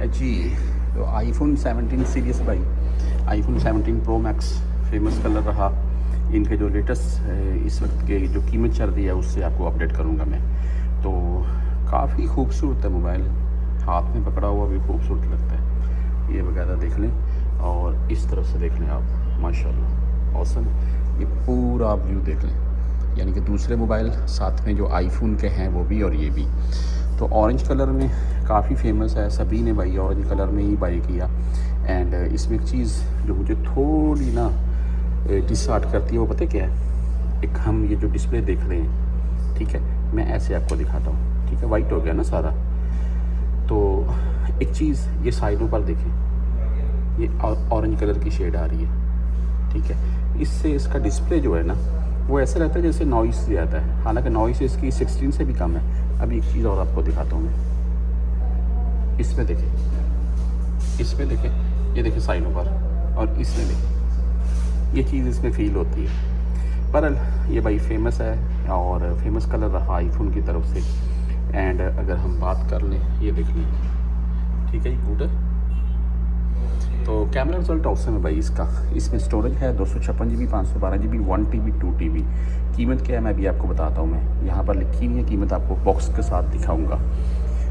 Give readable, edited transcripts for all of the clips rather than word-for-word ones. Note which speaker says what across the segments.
Speaker 1: जी। तो iPhone 17 series भाई, iPhone 17 pro max famous colour रहा। इनके जो लेटेस्ट इस वक्त के जो कीमत चल रही है उससे आपको अपडेट करूंगा मैं। तो काफ़ी खूबसूरत है मोबाइल, हाथ में पकड़ा हुआ भी खूबसूरत लगता है। ये वगैरह देख लें और इस तरफ से देख लें आप, माशाल्लाह ऑसम। ये पूरा व्यू देख लें, यानी कि दूसरे मोबाइल साथ में जो आईफोन के हैं वो भी और ये भी। तो ऑरेंज कलर में काफ़ी फेमस है, सभी ने भाई ऑरेंज कलर में ही बाई किया। एंड इसमें एक चीज़ जो मुझे थोड़ी ना डिसहार्ट करती है वो पता है क्या है। एक हम ये जो डिस्प्ले देख रहे हैं, ठीक है, मैं ऐसे आपको दिखाता हूँ, ठीक है, वाइट हो गया ना सारा। तो एक चीज़ ये साइडों पर देखें, ये ऑरेंज कलर की शेड आ रही है, ठीक है। इससे इसका डिस्प्ले जो है ना वो ऐसा रहता है जैसे नॉइस ज़्यादा है, हालांकि नॉइस इसकी 16 से भी कम है। अभी एक चीज़ और आपको दिखाता हूँ मैं, इसमें देखें, इसमें देखें, ये देखें साइडों पर, और इसमें देखें, ये चीज़ इसमें फ़ील होती है। पर ये भाई फेमस है और फेमस कलर रहा आईफोन की तरफ से। एंड अगर हम बात कर लें, ये देख लें, ठीक है, ये गुड है। तो कैमरा रिजल्ट ऑसम है भाई इसका। इसमें स्टोरेज है 256 GB, 512 GB, 1 TB, 2 TB। कीमत क्या है मैं भी आपको बताता हूँ। मैं यहाँ पर लिखी हुई है कीमत, आपको बॉक्स के साथ दिखाऊंगा।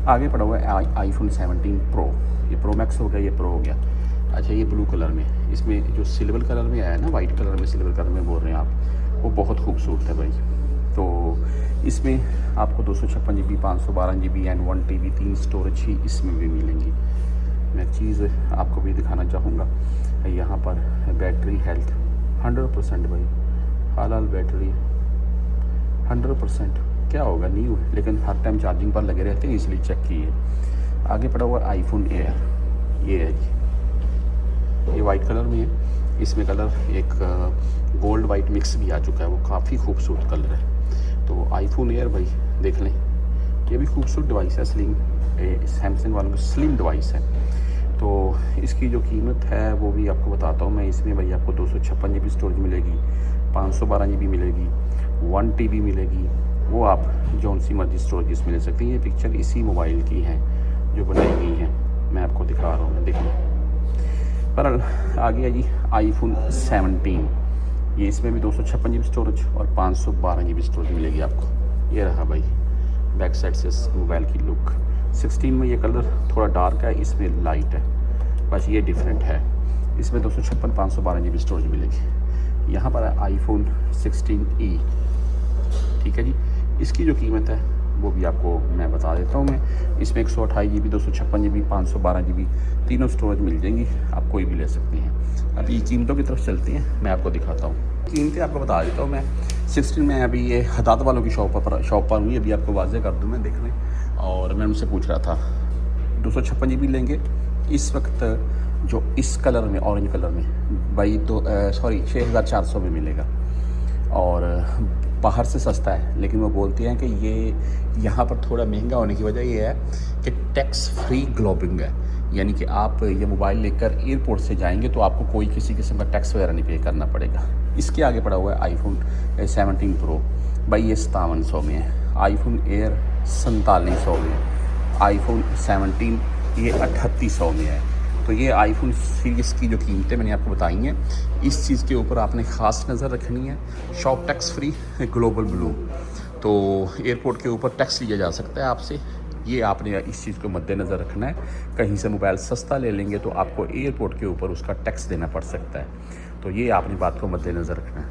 Speaker 1: आगे पड़ा हुआ है आईफोन 17 प्रो। ये प्रो मैक्स हो गया, ये प्रो हो गया। अच्छा, ये ब्लू कलर में, इसमें जो सिल्वर कलर में आया है ना, वाइट कलर में सिल्वर कलर में बोल रहे हैं आप, वो बहुत खूबसूरत है भाई। तो इसमें आपको 256 GB, 512 GB and 1 TB 3 storage ही इसमें भी मिलेंगी। मैं एक चीज़ आपको भी दिखाना चाहूँगा, यहाँ पर बैटरी हेल्थ 100% भाई, हालाल बैटरी 100%। क्या होगा, न्यू है लेकिन हर टाइम चार्जिंग पर लगे रहते हैं इसलिए चेक किए। आगे पड़ा हुआ आईफोन एयर, ये है जी, ये वाइट कलर में है। इसमें कलर एक गोल्ड वाइट मिक्स भी आ चुका है, वो काफ़ी खूबसूरत कलर है। तो आईफोन एयर भाई देख लें, ये भी खूबसूरत डिवाइस है, स्लिम, सैमसंग वालों की स्लिम डिवाइस है। तो इसकी जो कीमत है वो भी आपको बताता हूँ मैं। इसमें भाई आपको 256 GB स्टोरेज मिलेगी, 512 GB मिलेगी, 1 TB मिलेगी। वो आप जौन सी मर्जी स्टोरेज इसमें ले सकते हैं। ये पिक्चर इसी मोबाइल की है जो बनाई गई है, मैं आपको दिखा रहा हूँ, देखिए। पर आ गया जी आईफोन 17। ये इसमें भी 256 GB स्टोरेज और 512 GB स्टोरेज मिलेगी आपको। ये रहा भाई बैक साइड से मोबाइल की लुक। 16 में ये कलर थोड़ा डार्क है, इसमें लाइट है, बस ये डिफरेंट है। इसमें 256 512 GB स्टोरेज मिलेगी। यहाँ पर है आईफोन 16e, ठीक है जी। इसकी जो कीमत है वो भी आपको मैं बता देता हूँ मैं। इसमें 128 GB, 256 GB, 512 GB तीनों स्टोरेज मिल जाएंगी, आप कोई भी ले सकते हैं। अभी कीमतों की तरफ चलते हैं, मैं आपको दिखाता हूँ। कीमतें आपको बता देता हूँ मैं। 16 में अभी ये हदात वालों की शॉप पर हुई, अभी आपको वाज़े कर दूँ मैं, देख लें। और मैं उनसे पूछ रहा था 256 GB लेंगे इस वक्त जो इस कलर में, ऑरेंज कलर में भाई, तो 6400 में मिलेगा। और बाहर से सस्ता है, लेकिन वो बोलते हैं कि ये यहाँ पर थोड़ा महंगा होने की वजह ये है कि टैक्स फ्री ग्लोबिंग है, यानी कि आप ये मोबाइल लेकर एयरपोर्ट से जाएंगे तो आपको कोई किसी किस्म का टैक्स वगैरह नहीं पे करना पड़ेगा। इसके आगे पड़ा हुआ है आईफोन 17 प्रो भाई, ये 5700 में है। आईफोन एयर 4700 में है। आईफोन 17 ये 3800 में है। तो ये आईफोन सीरीज़ की जो कीमतें मैंने आपको बताई हैं, इस चीज़ के ऊपर आपने ख़ास नज़र रखनी है। Shop tax free global blue, तो एयरपोर्ट के ऊपर टैक्स लिया जा सकता है आपसे, ये आपने इस चीज़ को मद्देनज़र रखना है। कहीं से मोबाइल सस्ता ले लेंगे तो आपको एयरपोर्ट के ऊपर उसका टैक्स देना पड़ सकता है, तो ये आपने बात को मद्देनज़र रखना है।